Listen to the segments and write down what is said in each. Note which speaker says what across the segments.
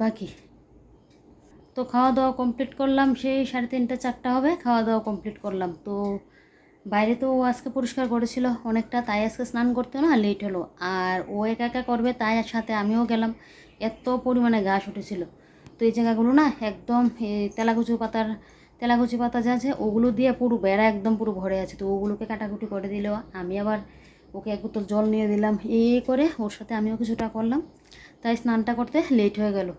Speaker 1: বাকি। তো খাওয়া দাওয়া কমপ্লিট করলাম, সেই 3:30 4টা হবে, খাওয়া দাওয়া কমপ্লিট করলাম। তো বাইরে তো ও আজকে পরিষ্কার করেছিল অনেকটা, তাই আজকে স্নান করতে না লেট হলো। আর ও একা একা করবে, তাই সাথে আমিও গেলাম। এত পরিমাণে ঘাস উঠেছিল। তো এই জায়গাগুলো না একদম তেলাকুচি পাতা যা আছে ওগুলো দিয়ে পুরো বেড়া একদম পুরো ভরে আছে। তো ওগুলোকে কাটাকুটি করে দিল। আমি আবার ওকে এক বোতল জল নিয়ে দিলাম। এই করে ওর সাথে আমিও কিছুটা করলাম। তাই স্নানটা করতে লেট হয়ে গেল।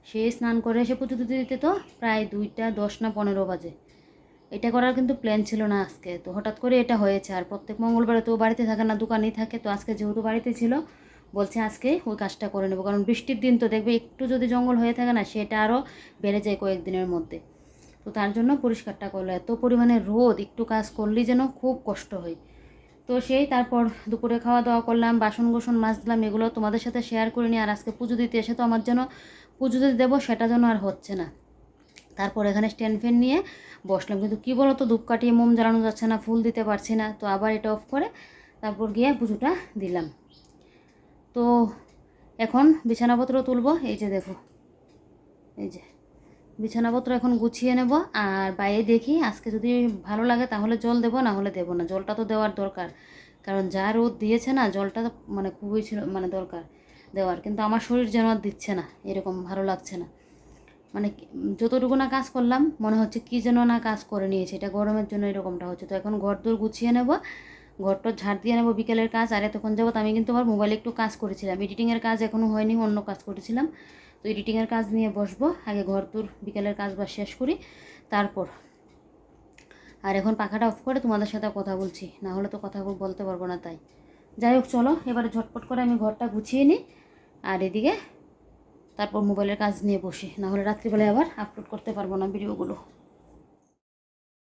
Speaker 1: সে স্নান করে এসে পুজো দিতে দিতে তো প্রায় 2টা 10 না 15 বাজে। এটা করার কিন্তু প্ল্যান ছিল না আজকে, তো হঠাৎ করে এটা হয়েছে। আর প্রত্যেক মঙ্গলবারে তো বাড়িতে থাকে না, দোকানেই থাকে। তো আজকে যেহেতু বাড়িতে ছিল, বলছে আজকে ওই কাজটা করে নেবো। কারণ বৃষ্টির দিন তো দেখবে একটু যদি জঙ্গল হয়ে থাকে না, সেটা আরও বেড়ে যায় কয়েকদিনের মধ্যে। তো তার জন্য পরিষ্কারটা করলো। এত পরিমাণে রোদ, একটু কাজ করলেই যেন খুব কষ্ট হয়। তো সেই তারপর দুপুরে খাওয়া দাওয়া করলাম, বাসন কোসন মাজলাম, এগুলো তোমাদের সাথে শেয়ার করিনি। আর আজকে পুজো দিতে এসে তো আমার যেন পুজো দিতে দেবো সেটা যেন আর হচ্ছে না। তারপর এখানে স্ট্যান্ড ফ্যান নিয়ে বসলাম, কিন্তু কী বলো তো, ধূপ কাটিয়ে মোম জ্বালানো যাচ্ছে না, ফুল দিতে পারছি না। তো আবার এটা অফ করে তারপর গিয়ে পুজোটা দিলাম। তো এখন বিছানাপত্র তুলবো। এই যে দেখো, এই যে বিছানাপত্র এখন গুছিয়ে নেব। আর বাইরে দেখি আজকে যদি ভালো লাগে তাহলে জল দেবো, না হলে দেবো না। জলটা তো দেওয়ার দরকার, কারণ যা রোদ দিয়েছে না, জলটা মানে খুবই ছিল মানে দরকার দেওয়ার। কিন্তু আমার শরীর যেন আর দিচ্ছে না, এরকম ভালো লাগছে না। মানে যতটুকু না কাজ করলাম মনে হচ্ছে কি যেন না কাজ করে নিয়েছে, এটা গরমের জন্য এরকমটা হচ্ছে। তো এখন ঘর দোর গুছিয়ে নেব, ঘরটা ঝাড় দিয়ে নেবো, বিকেলের কাজ। আর এতক্ষণ যাবত আমি কিন্তু আমার মোবাইলে একটু কাজ করেছিলাম, এডিটিংয়ের কাজ এখনও হয়নি, অন্য কাজ করেছিলাম। তো এডিটিংয়ের কাজ নিয়ে বসবো, আগে ঘর দোর বিকেলের কাজ বা শেষ করি তারপর। আর এখন পাখাটা অফ করে তোমাদের সাথে কথা বলছি, না হলে তো কথা বলতে পারবো না। তাই যাই হোক, চলো এবারে ঝটপট করে আমি ঘরটা গুছিয়ে নিই। আর এদিকে তারপর মোবাইলের কাজ নিয়ে বসি, না হলে রাত্রিবেলায় আবার আপলোড করতে পারবো না ভিডিওগুলো।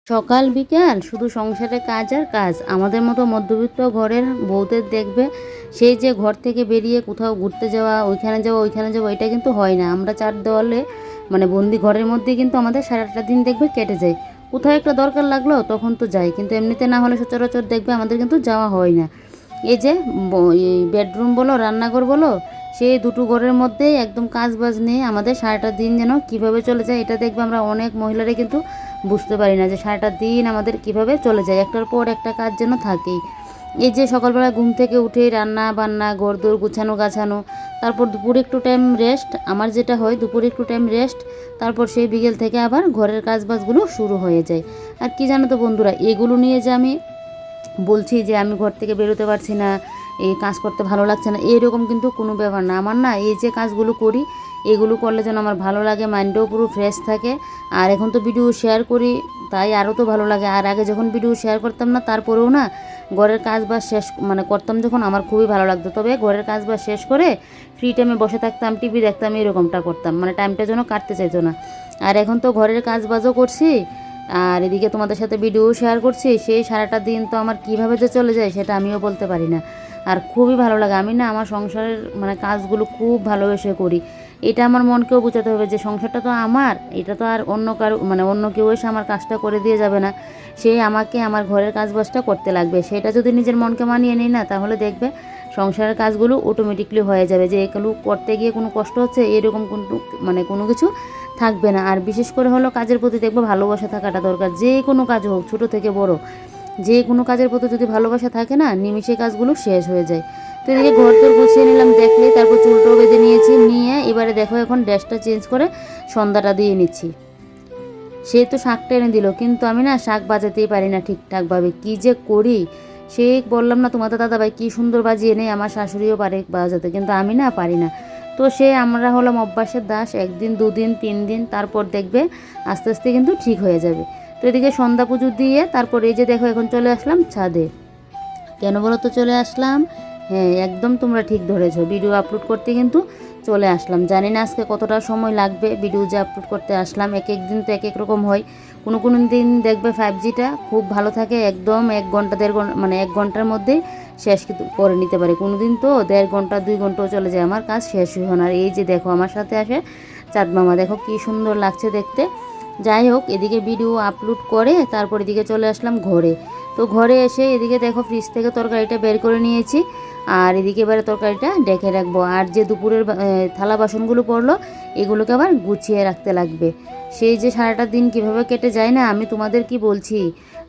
Speaker 1: সকাল বিকাল শুধু সংসারে কাজ আর কাজ। আমাদের মতো মধ্যবিত্ত ঘরের বউদের দেখবে, সেই যে ঘর থেকে বেরিয়ে কোথাও ঘুরতে যাওয়া, ওইখানে যাওয়া, এটা কিন্তু হয় না। আমরা 4 দেওয়ালে মানে বন্দি ঘরের মধ্যে কিন্তু আমাদের সারাটা দিন দেখবে কেটে যায়। কোথাও একটা দরকার লাগলো তখন তো যাই, কিন্তু এমনিতে না হলে সচরাচর দেখবে আমাদের কিন্তু যাওয়া হয় না। এই যে এই বেডরুম বলো রান্নাঘর বলো, সেই দুটো ঘরের মধ্যেই একদম কাজ বাজ নিয়ে আমাদের সারাটা দিন যেন কিভাবে চলে যায়, এটা দেখবে আমরা অনেক মহিলারাই কিন্তু বুঝতে পারি না যে সারাটা দিন আমাদের কিভাবে চলে যায়, একটার পর একটা কাজ যেন থাকেই। এই যে সকালবেলা ঘুম থেকে উঠে রান্না বান্না, ঘরদোর গুছানো গাছানো, তারপর দুপুরে একটু টাইম রেস্ট, আমার যেটা হয় দুপুরে একটু টাইম রেস্ট, তারপর সেই বিকেল থেকে আবার ঘরের কাজবাজগুলো শুরু হয়ে যায়। আর কি জানো তো বন্ধুরা, এগুলো নিয়ে যে আমি বলছি যে আমি ঘর থেকে বেরোতে পারছি না, এই কাজ করতে ভালো লাগছে না, এরকম কিন্তু কোনো ব্যাপার না। আমার না এই যে কাজগুলো করি, এগুলো করলে যেন আমার ভালো লাগে, মাইন্ডটাও পুরো ফ্রেশ থাকে। আর এখন তো ভিডিও শেয়ার করি, তাই আরও তো ভালো লাগে। আর আগে যখন ভিডিও শেয়ার করতাম না, তারপরেও না ঘরের কাজ বা শেষ মানে করতাম যখন, আমার খুবই ভালো লাগতো। তবে ঘরের কাজ বা শেষ করে ফ্রি টাইমে বসে থাকতাম, টিভি দেখতাম, এরকমটা করতাম, মানে টাইমটা যেন কাটতে চাইতো না। আর এখন তো ঘরের কাজ বাজও করছি, আর এদিকে তোমাদের সাথে ভিডিও শেয়ার করছি, সেই সারাটা দিন তো আমার কীভাবে যে চলে যায় সেটা আমিও বলতে পারি না। আর খুবই ভালো লাগে, আমি না আমার সংসারের মানে কাজগুলো খুব ভালোবেসে করি। এটা আমার মনকেও বোঝাতে হবে যে সংসারটা তো আমার, এটা তো আর অন্য কারো মানে অন্য কেউ এসে আমার কাজটা করে দিয়ে যাবে না, সেই আমাকে আমার ঘরের কাজবাজটা করতে লাগবে। সেটা যদি নিজের মনকে মানিয়ে নিই না, তাহলে দেখবে সংসারের কাজগুলো অটোমেটিকলি হয়ে যাবে, যে এগুলো করতে গিয়ে কোনো কষ্ট হচ্ছে এরকম কোনো কিছু থাকবে না। আর বিশেষ করে হলো কাজের প্রতি দেখবে ভালোবাসা থাকাটা দরকার, যে কোনো কাজ হোক ছোটো থেকে বড়, যে কোনো কাজের প্রতি যদি ভালোবাসা থাকে না, নিমিষে কাজগুলো শেষ হয়ে যায়। তো এদিকে ঘর তোর গুছিয়ে নিলাম দেখলে, তারপর চুলটাও বেঁধে নিয়েছি, নিয়ে এবারে দেখো এখন ড্রেসটা চেঞ্জ করে সন্ধ্যাটা দিয়ে নিচ্ছি। সে তো শাকটা এনে দিল, কিন্তু আমি না শাক বাজাতেই পারি না ঠিকঠাকভাবে, কী যে করি। সে বললাম না তোমাদের দাদাভাই কী সুন্দর বাজিয়ে নেই, আমার শাশুড়িও পারে বাজাতে, কিন্তু আমি না পারি না। তো সে আমরা হলাম অভ্যাসের দাস, 1 দিন 2 দিন 3 দিন, তারপর দেখবে আস্তে আস্তে কিন্তু ঠিক হয়ে যাবে। তো এদিকে সন্ধ্যা পুজো দিয়ে তারপর এই যে দেখো এখন চলে আসলাম ছাদে। কেন বলো তো চলে আসলাম? হ্যাঁ, একদম তোমরা ঠিক ধরেছো, ভিডিও আপলোড করতে কিন্তু চলে আসলাম। জানি না আজকে কতটা সময় লাগবে ভিডিও যে আপলোড করতে আসলাম, এক এক দিন তো এক এক রকম হয়। কোনো দিন দেখবে 5Gটা খুব ভালো থাকে, একদম 1 ঘন্টা 1.5 ঘন্টা মানে 1 ঘন্টার মধ্যেই শেষ করে নিতে পারে। কোনো দিন তো 1.5 ঘন্টা 2 ঘন্টাও চলে যায়, আমার কাজ শেষই হয় না। আর এই যে দেখো আমার সাথে আসে চাঁদ মামা, দেখো কী সুন্দর লাগছে দেখতে। যাই হোক, এদিকে ভিডিও আপলোড করে তারপর এদিকে চলে আসলাম ঘরে। তো ঘরে এসে এদিকে দেখো ফ্রিজ থেকে তরকারিটা বের করে নিয়েছি। আর এদিকে এবারে তরকারিটা ডেকে রাখবো। আর যে দুপুরের থালা বাসনগুলো পড়লো এগুলোকে আবার গুছিয়ে রাখতে লাগবে। সেই যে সারাটা দিন কিভাবে কেটে যায় না, আমি তোমাদের কি বলছি,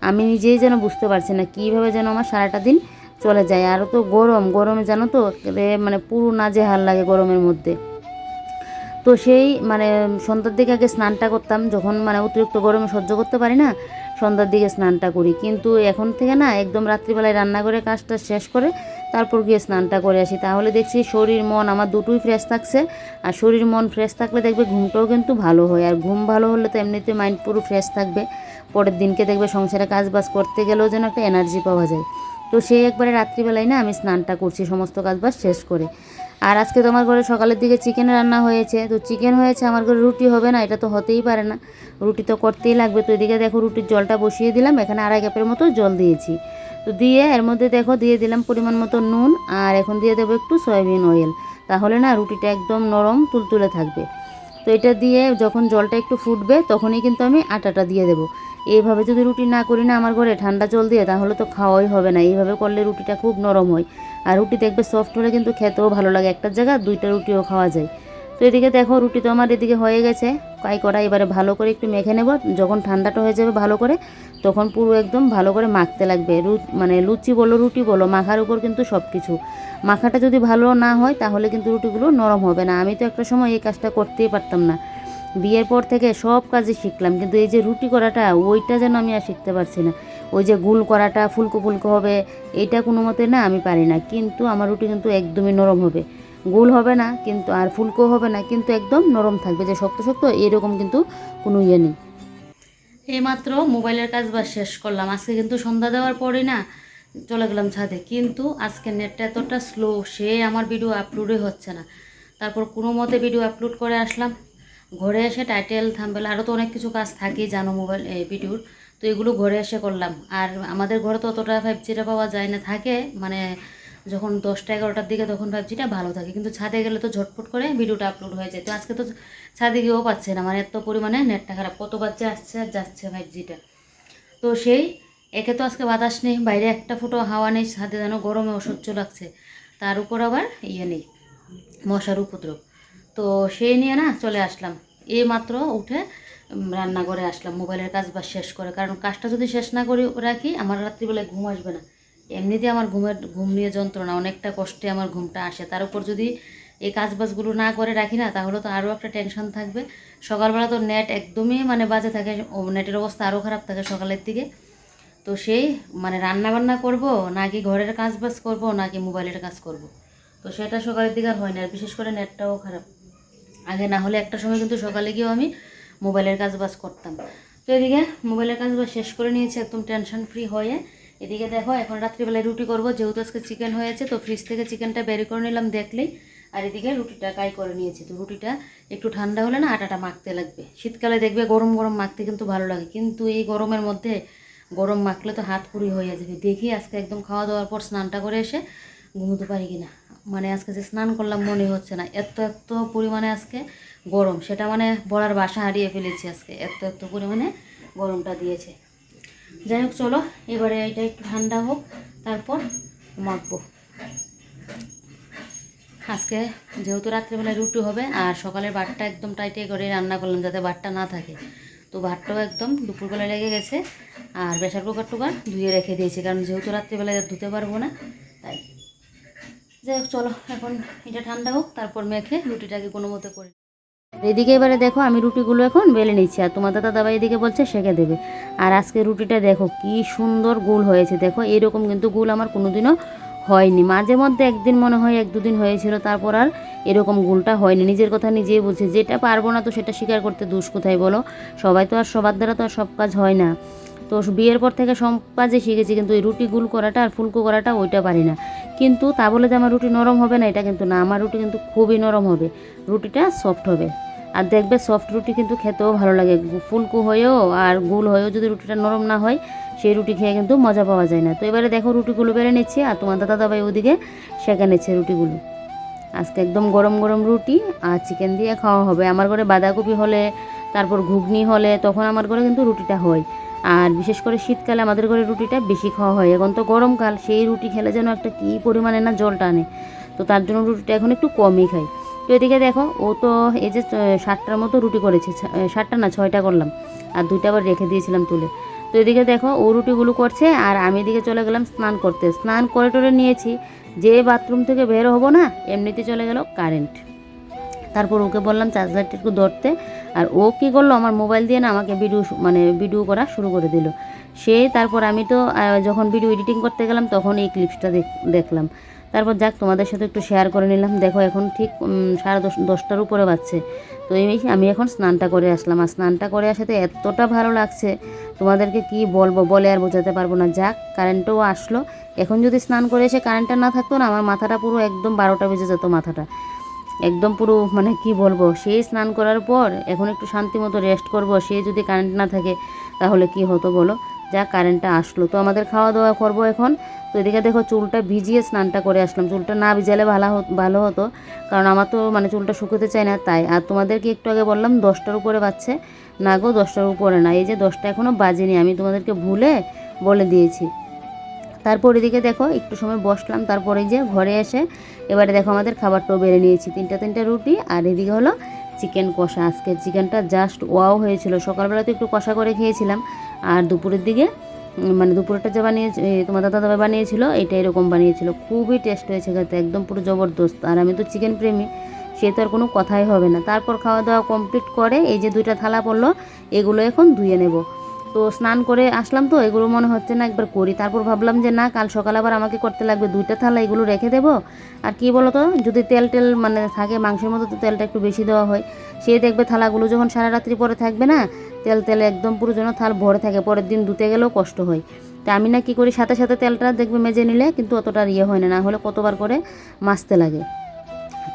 Speaker 1: আমি নিজেই যেন বুঝতে পারছি না কীভাবে যেন আমার সারাটা দিন চলে যায়। আরও তো গরমে জানো তো মানে পুরো নাজেহাল লাগে গরমের মধ্যে। তো সেই মানে সন্ধ্যার দিকে আগে স্নানটা করতাম, যখন মানে অতিরিক্ত গরমে সহ্য করতে পারি না সন্ধ্যার দিকে স্নানটা করি। কিন্তু এখন থেকে না একদম রাত্রিবেলায় রান্না করে কাজটা শেষ করে তারপর গিয়ে স্নানটা করে আসি। তাহলে দেখছি শরীর মন আমার দুটোই ফ্রেশ থাকছে। আর শরীর মন ফ্রেশ থাকলে দেখবে ঘুমটাও কিন্তু ভালো হয়। আর ঘুম ভালো হলে তো এমনিতে মাইন্ড পুরো ফ্রেশ থাকবে। পরের দিনকে দেখবে সংসারে কাজ বাজ করতে গেলেও যেন একটা এনার্জি পাওয়া যায়। তো সেই একবারে রাত্রিবেলায় না আমি স্নানটা করছি সমস্ত কাজ বাজ শেষ করে। আর আজকে তো আমার ঘরে সকালের দিকে চিকেন রান্না হয়েছে, তো চিকেন হয়েছে, আমার ঘরে রুটি হবে না, এটা তো হতেই পারে না, রুটি তো করতেই লাগবে। তো এদিকে দেখো রুটির জলটা বসিয়ে দিলাম, এখানে 2.5 কাপের মতো জল দিয়েছি। তো দিয়ে এর মধ্যে দেখো দিয়ে দিলাম পরিমাণ মতো নুন, আর এখন দিয়ে দেবো একটু সয়াবিন অয়েল, তাহলে না রুটিটা একদম নরম তুলতুলে থাকবে। তো এটা দিয়ে যখন জলটা একটু ফুটবে তখনই কিন্তু আমি আটাটা দিয়ে দেবো। এইভাবে যদি রুটি না করি না আমার ঘরে ঠান্ডা জল দিয়ে, তাহলে তো খাওয়াই হবে না। এইভাবে করলে রুটিটা খুব নরম হয়, আর রুটি দেখবে সফট হলে কিন্তু খেতেও ভালো লাগে, একটা জায়গা 2টা রুটিও খাওয়া যায়। তো এদিকে দেখো রুটি তো আমার এদিকে হয়ে গেছে কড়া, এবারে ভালো করে একটু মেখে নেব। যখন ঠান্ডাটা হয়ে যাবে ভালো করে, তখন পুরো একদম ভালো করে মাখতে লাগবে। মানে লুচি বলো রুটি বলো, মাখার উপর কিন্তু সব কিছু। মাখাটা যদি ভালো না হয় তাহলে কিন্তু রুটিগুলো নরম হবে না। আমি তো একটা সময় এই কাজটা করতেই পারতাম না, বিয়ের পর থেকে সব কাজই শিখলাম, কিন্তু এই যে রুটি করাটা ওইটা যেন আমি আর শিখতে পারছি না। ওই যে গুল করাটা ফুলকো ফুলকো হবে এইটা কোনো মতে না আমি পারি না। কিন্তু আমার রুটি কিন্তু একদমই নরম হবে, গোল হবে না কিন্তু আর ফুলকো হবে না, কিন্তু একদম নরম থাকবে, যে শক্ত শক্ত এরকম কিন্তু কোনো ইয়ে নেই। এইমাত্র মোবাইলের কাজ বা শেষ করলাম। আজকে কিন্তু সন্ধ্যা দেওয়ার পরে না চলে গেলাম ছাদে, কিন্তু আজকে নেটটা এতটা স্লো, সে আমার ভিডিও আপলোডই হচ্ছে না। তারপর কোনো মতে ভিডিও আপলোড করে আসলাম। ঘরে এসে টাইটেল থাম্বনেল আরও তো অনেক কিছু কাজ থাকেই জানো মোবাইল ভিডিওর, তো এগুলো ঘরে এসে করলাম। আর আমাদের ঘরে তো অতটা 5Gটা পাওয়া যায় না, থাকে মানে যখন 10টা 11টার দিকে তখন 5Gটা ভালো থাকে, কিন্তু ছাদে গেলে তো ঝটপট করে ভিডিওটা আপলোড হয়ে যায়। তো আজকে তো ছাদে গিয়েও পাচ্ছে না, মানে এত পরিমাণে নেটটা খারাপ, কতবার যে আসছে আর যাচ্ছে 5Gটা। তো সেই একে তো আজকে বাতাস নেই, বাইরে একটা ফুটো হাওয়া নেই, ছাদে যেন গরমে অসহ্য লাগছে, তার উপর আবার ইয়ে নেই, মশার উপদ্রব। তো সেই নিয়ে না চলে আসলাম, এই মাত্র উঠে রান্নাঘরে আসলাম মোবাইলের কাজ বা শেষ করে। কারণ কাজটা যদি শেষ না করে রাখি আমার রাত্রিবেলায় ঘুম আসবে না। এমনিতে আমার ঘুম নিয়ে যন্ত্রণা, অনেকটা কষ্টে আমার ঘুমটা আসে, তার উপর যদি এই কাজবাজগুলো না করে রাখি না তাহলে তো আরও একটা টেনশন থাকবে। সকালবেলা তো নেট একদমই মানে বাজে থাকে, নেটের অবস্থা আরও খারাপ থাকে সকালের দিকে। তো সেই মানে রান্না বান্না করব নাকি ঘরের কাজ বাজ করব নাকি মোবাইলের কাজ করব, তো সেটা সকালের দিকে আর হয় না। আর বিশেষ করে নেটটাও খারাপ, আগে না হলে একটা সময় কিন্তু সকালে গিয়েও আমি মোবাইলের কাজ বাজ করতাম। তো এদিকে মোবাইলের কাজ বাজ শেষ করে নিয়েছি একদম টেনশন ফ্রি হয়ে। এদিকে দেখো এখন রাত্রিবেলায় রুটি করব, যেহেতু আজকে চিকেন হয়েছে তো ফ্রিজ থেকে চিকেনটা বের করে নিলাম দেখলেই। আর এদিকে রুটিটা কাই করে নিয়েছি, তো রুটিটা একটু ঠান্ডা হলে না আটাটা মাখতে লাগবে। শীতকালে দেখবে গরম গরম মাখতে কিন্তু ভালো লাগে, কিন্তু এই গরমের মধ্যে গরম মাখলে তো হাত পুরি হয়ে যাবে। দেখি আজকে একদম খাওয়া দাওয়ার পর স্নানটা করে এসে ঘুমোতে পারি কিনা। মানে আজকে যে স্নান করলাম মনে হচ্ছে না, এত এত পরিমাণে আজকে গরম, সেটা মানে বলার বাসা হারিয়ে ফেলেছি। আজকে এত এত পরিমাণে গরমটা দিয়েছে। যাই হোক চলো এবারে এটা একটু ঠান্ডা হোক তারপর মাখবো। আজকে যেহেতু রাত্রিবেলায় রুটি হবে আর সকালের ভাতটা একদম টাইটে করে রান্না করলাম যাতে ভাতটা না থাকে, তো ভাতটাও একদম দুপুরবেলা লেগে গেছে। আর প্রেশার কুকার টুকার ধুয়ে রেখে দিয়েছি, কারণ যেহেতু রাত্রিবেলায় ধুতে পারবো না তাই। যাই হোক চলো এখন এটা ঠান্ডা হোক তারপর মেখে রুটিটাকে কোনো মতো করে। এদিকে এবারে দেখো আমি রুটিগুলো এখন বেলে নিচ্ছি, আর তোমার দাদাভাই এদিকে বলছে সেঁকে দেবে। আর আজকে রুটিটা দেখো কি সুন্দর গোল হয়েছে, দেখো এরকম কিন্তু গোল আমার কোনোদিনও হয়নি। মাঝে মধ্যে একদিন মনে হয় 1-2 দিন হয়েছিল, তারপর আর এরকম গোলটা হয়নি। নিজের কথা নিজেই বলছে, যেটা পারবো না তো সেটা স্বীকার করতে দোষ কোথায় বলো। সবাই তো আর সবার দ্বারা তো আর সব কাজ হয় না। তো বিয়ের পর থেকে সব কাজে শিখেছি, কিন্তু এই রুটি গোল করাটা আর ফুলকো করাটা ওইটা পারি না। কিন্তু তা বলে যে আমার রুটি নরম হবে না এটা কিন্তু না, আমার রুটি কিন্তু খুবই নরম হবে, রুটিটা সফট হবে। আর দেখবে সফট রুটি কিন্তু খেতেও ভালো লাগে, ফুলকো হয়েও আর গোল হয়েও যদি রুটিটা নরম না হয় সেই রুটি খেয়ে কিন্তু মজা পাওয়া যায় না। তো এবারে দেখো রুটিগুলো বেড়ে নিচ্ছি, আর তোমার দাদাভাই ওদিকে সেঁকে নিচ্ছে রুটিগুলো। আজকে একদম গরম গরম রুটি আর চিকেন দিয়ে খাওয়া হবে। আমার ঘরে বাঁধাকপি হলে তারপর ঘুগনি হলে তখন আমার ঘরে কিন্তু রুটিটা হয়। আর বিশেষ করে শীতকালে আমাদের ঘরে রুটিটা বেশি খাওয়া হয়। এখন তো গরমকাল, সেই রুটি খেলে যেন একটা কী পরিমাণে না জল টানে, তো তার জন্য রুটিটা এখন একটু কমই খাই। তো এদিকে দেখো ও তো এই যে 7টার মতো রুটি করেছে, 7টা না 6টা করলাম, আর 2টা আবার রেখে দিয়েছিলাম তুলে। তো এদিকে দেখো ও রুটিগুলো করছে আর আমি এদিকে চলে গেলাম স্নান করতে। স্নান করে টরে নিয়েছি, যে বাথরুম থেকে বের হবো না এমনিতে চলে গেল কারেন্ট। তারপর ওকে বললাম চার্জারটা একটু ধরতে, আর ও কী করলো, আমার মোবাইল দিয়ে না আমাকে ভিডিও করা শুরু করে দিল। তারপর আমি তো যখন ভিডিও এডিটিং করতে গেলাম তখন এই ক্লিপসটা দেখলাম। তারপর যাক তোমাদের সাথে একটু শেয়ার করে নিলাম। দেখো এখন ঠিক 10:30টার উপরে বাজছে। তো আমি এখন স্নানটা করে আসলাম, আর স্নানটা করে আসাতে এতটা ভালো লাগছে তোমাদেরকে কি বলবো, বলে আর বোঝাতে পারবো না। যাক কারেন্টও আসলো। এখন যদি স্নান করে এসে কারেন্টটা না থাকতো না, আমার মাথাটা পুরো একদম 12টা বেজে যেত, মাথাটা একদম পুরো মানে কি বলবো। সেই স্নান করার পর এখন একটু শান্তি মতো রেস্ট করব, সে যদি কারেন্ট না থাকে তাহলে কি হতো বলো। যা কারেন্টটা আসলো, তো আমাদের খাওয়া দাওয়া করবো এখন। তো এদিকে দেখো চুলটা ভিজিয়ে স্নানটা করে আসলাম। চুলটা না ভিজালে ভালো হতো, কারণ আমার তো মানে চুলটা শুকোতে চায় না তাই। আর তোমাদেরকে একটু আগে বললাম 10টার উপরে বাজছে, না গো 10টার উপরে না, এই যে 10টা এখনও বাজেনি, আমি তোমাদেরকে ভুলে বলে দিয়েছি। তারপর এদিকে দেখো একটু সময় বসলাম, তারপরে যে ঘরে এসে এবারে দেখো আমাদের খাবারটাও বেড়ে নিয়েছি, তিনটা রুটি, আর এদিকে হলো চিকেন কষা। আজকের চিকেনটা জাস্ট ওয়াও হয়েছিল। সকালবেলাতে একটু কষা করে খেয়েছিলাম, আর দুপুরের দিকে মানে দুপুরটা যে বানিয়েছে তোমার দাদা বানিয়েছিল, এটা এরকম বানিয়েছিল, খুবই টেস্ট হয়েছে খেতে, একদম পুরো জবরদস্ত। আর আমি তো চিকেন প্রেমী, সে তো আর কোনো কথাই হবে না। তারপর খাওয়া দাওয়া কমপ্লিট করে এই যে 2টা থালা পড়লো, এগুলো এখন ধুয়ে নেব। তো স্নান করে আসলাম, তো এগুলো মনে হচ্ছে না একবার করি। তারপর ভাবলাম যে না, কাল সকালে আবার আমাকে করতে লাগবে, 2টা থালা এগুলো রেখে দেবো। আর কি বলো তো, যদি তেল মানে থাকে মাংসের মধ্যে, তো তেলটা একটু বেশি দেওয়া হয়। সে দেখবে থালাগুলো যখন সারা রাত্রি পরে থাকবে না, তেলে একদম পুরো যেন থাল ভরে থাকে, পরের দিন ধুতে গেলেও কষ্ট হয়। তা আমি না কি করি, সাথে সাথে তেলটা দেখবে মেজে নিলে কিন্তু অতটা ইয়ে হয় না, না হলে কতবার করে মাজতে লাগে,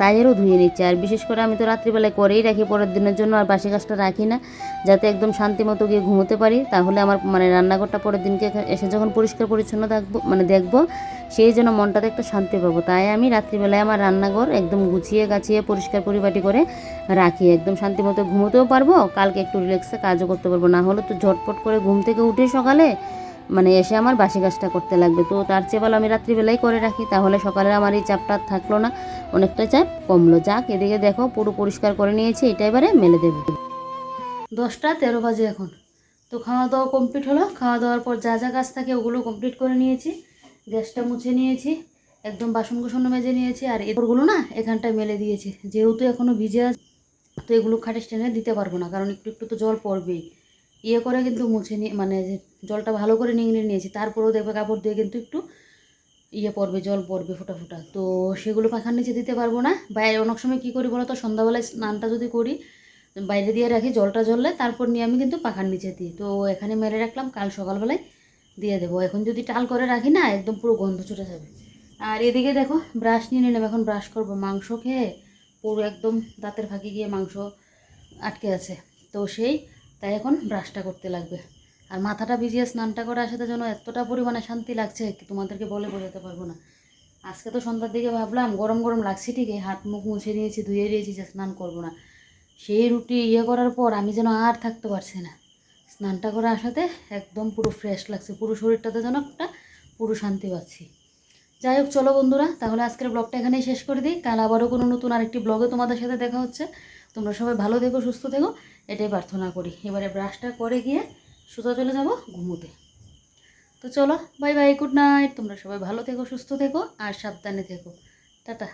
Speaker 1: তাই এরও ধুয়ে নিচ্ছে। আর বিশেষ করে আমি তো রাত্রিবেলায় করেই রাখি পরের দিনের জন্য, আর বাসি কাজটা রাখি না, যাতে একদম শান্তি মতো গিয়ে ঘুমোতে পারি। তাহলে আমার মানে রান্নাঘরটা পরের দিনকে এসে যখন পরিষ্কার পরিচ্ছন্ন দেখবো, সেই জন্য মনটাতে একটা শান্তি পাবো। তাই আমি রাত্রিবেলায় আমার রান্নাঘর একদম গুছিয়ে গাছিয়ে পরিষ্কার পরিপাটি করে রাখি, একদম শান্তি মতো ঘুমোতেও পারবো, কালকে একটু রিল্যাক্সে কাজও করতে পারবো। না হলে তো ঝটপট করে ঘুম থেকে উঠে সকালে মানে এসে আমার বাসি কাজটা করতে লাগবে। তো তার চেয়ে ভালো আমি রাত্রিবেলাই করে রাখি, তাহলে সকালে আমার এই চাপটা থাকলো না, অনেকটা চাপ কমলো। যাক এদিকে দেখো পুরো পরিষ্কার করে নিয়েছি, এটা এবারে মেলে দেবো। 10টা 13 বাজে এখন। তো খাওয়া দাওয়া কমপ্লিট হলো, খাওয়া দাওয়ার পর যা যা কাজ থাকে ওগুলো কমপ্লিট করে নিয়েছি, গ্যাসটা মুছে নিয়েছি, একদম বাসন কুসন মেজে নিয়েছি, আর এগুলো না এখানটায় মেলে দিয়েছি, যেহেতু এখনও ভিজে আছে, তো এগুলো খাটে টেনে দিতে পারবো না, কারণ একটু একটু তো জল পড়বেই। ইয়ে করে কিন্তু মুছে নিয়ে মানে জলটা ভালো করে নিংড়ে নিয়েছি, তারপরেও দেখবে কাপড় দিয়ে কিন্তু একটু ইয়ে পড়বে, জল পড়বে ফোটা ফোটা, তো সেগুলো পাখার নিচে দিতে পারবো না। বাইরে অনেক সময় কী করি বলো তো, সন্ধ্যাবেলায় স্নানটা যদি করি বাইরে দিয়ে রাখি, জলটা জ্বললে তারপর নিয়ে আমি কিন্তু পাখার নিচে দিই। তো এখানে মেরে রাখলাম, কাল সকালবেলায় দিয়ে দেবো। এখন যদি টাল করে রাখি না, একদম পুরো গন্ধ ছুটে যাবে। আর এদিকে দেখো ব্রাশ নিয়ে নিলাম, এখন ব্রাশ করবো। মাংস খেয়ে পুরো একদম দাঁতের ফাঁকি গিয়ে মাংস আটকে আছে, তো তাই এখন ব্রাশটা করতে লাগবে। আর মাথাটা ভিজিয়ে স্নানটা করে আসাতে যেন এতটা পরিমাণে শান্তি লাগছে তোমাদেরকে বলে বোঝাতে পারবো না। আজকে তো সন্ধ্যার দিকে ভাবলাম গরম গরম লাগছে ঠিকই, হাত মুখ মুছে নিয়েছি, ধুয়ে দিয়েছি, যে স্নান করবো না। সেই রুটি ইয়ে করার পর আমি যেন আর থাকতে পারছি না, স্নানটা করে আসাতে একদম পুরো ফ্রেশ লাগছে, পুরো শরীরটাতে যেন একটা পুরো শান্তি পাচ্ছি। যাই হোক চলো বন্ধুরা, তাহলে আজকের ব্লগটা এখানেই শেষ করে দিই। কাল আবারও কোনো নতুন আরেকটি ব্লগে তোমাদের সাথে দেখা হচ্ছে। তোমরা সবাই ভালো থেকো, সুস্থ থেকো, এটাই প্রার্থনা করি। এবারে ব্রাশটা করে গিয়ে সোজা চলে যাব ঘুমোতে। তো চলো বাই বাই, গুড নাইট। তোমরা সবাই ভালো থেকো, সুস্থ থেকো, আর সাবধানে থেকো। টাটা।